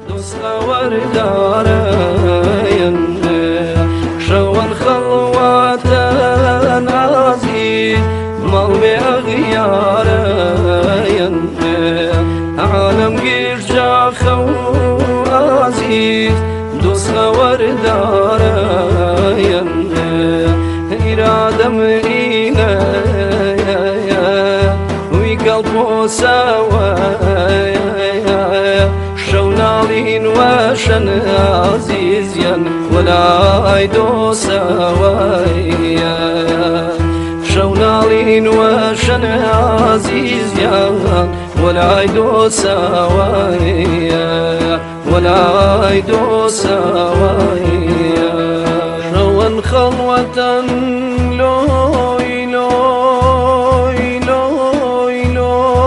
دۆستەوەر دارەیەن شەوەن خەڵواتە نازی مەڵێ ئەغیارەیەن عالەم گیرجاخە و ئازیز دۆستەوەر دارەیەن ئیرادەم ئینەیە وی گەڵپۆسەوە شونالين وشن عزيزيا ولاي دوسوايا شونالين وشن عزيزيا ولاي دوسوايا ولاي دوسوايا شون خلوة لوي لوي لوي لوي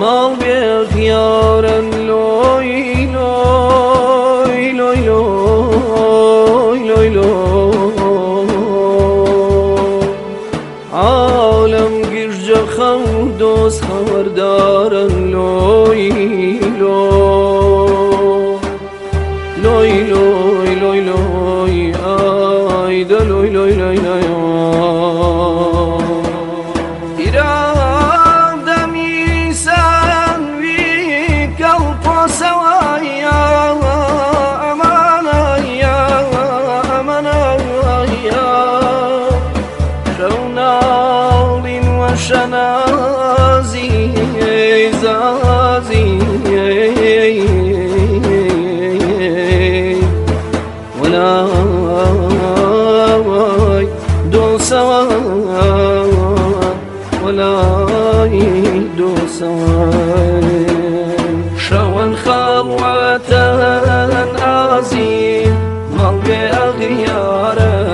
مال بخيارا لوي لوي لوي لوي لوي لوي عالم گرجا خودوس خبردارا لوي لوي لوي لوي لوي آيدا لوي لوي لوي لوي سوايا أمانة يا أمانة يا شونال وشنازي زازي ولا دو سوا ولا دو سوا شون خلوة عزيز ملقي أغيارين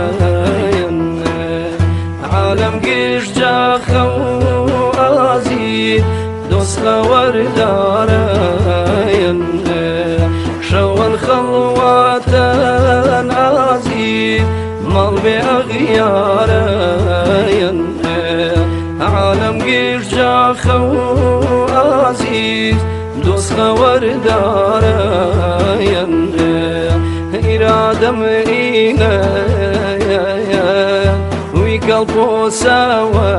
عالم قيش جاخو عزيز دوس خور دارين شون خلوة عزيز ملقي أغيارين عالم قيش جاخو عزيز دوست خبردارەیەن ئیرادەم ئینەیە وی گەڵپۆسەوە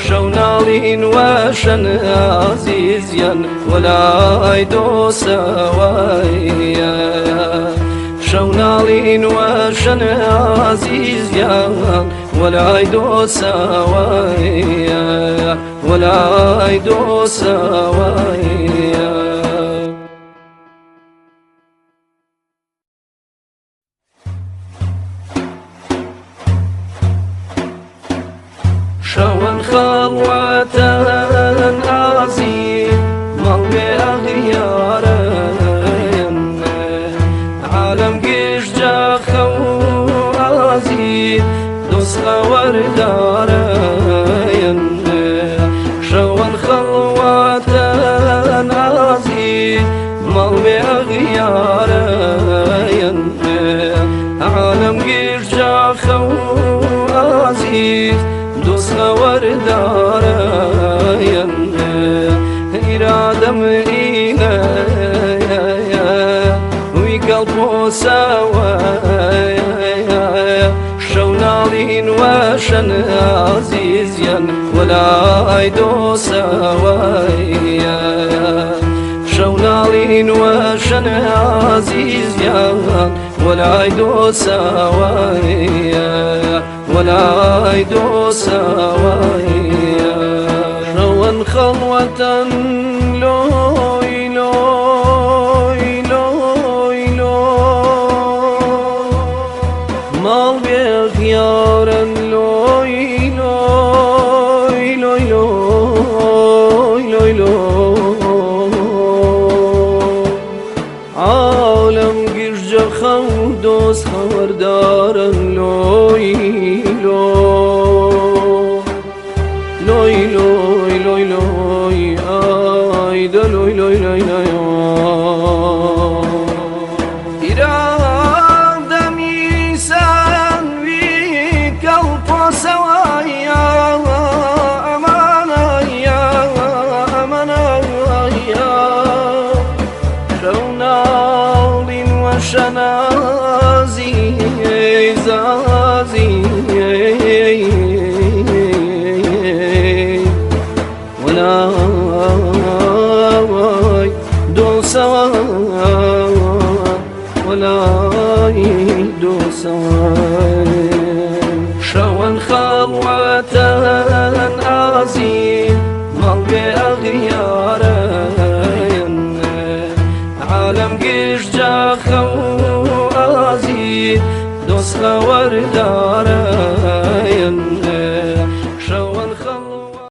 شەوناڵین وەشەن عەزیزیان وەلای دۆسەوەیە شەوناڵین وەشەن عەزیزیان وەلای دۆسەوەیە ولاي دوسوايا شون خلوة عزيز ملقي أغيارين عالم قيش جاخو عزيز دوس خور دارين شون خلوة عزيز ملقي أغيارين عالم قيش جاخو عزيز دوس خور دارين إرادم إينايا وي قلبوساوى شونالين وشن عزيزيا ولاي دوسوايا شونالين وشن عزيزيا ولاي دوسوايا ولاي دوسوايا شون خلوة لوي لوي لوي لوي مال بخيارا لوي لوي لوي لوي لوي لوي عالم گرجا خودوس خبردارا لوي لوي لوي لوي لوي آيدا لوي لوي لوي لوي دوسان شون خواتن عزيز مال بأغيارين عالم قيش جاخو عزيز دوس خوار دارين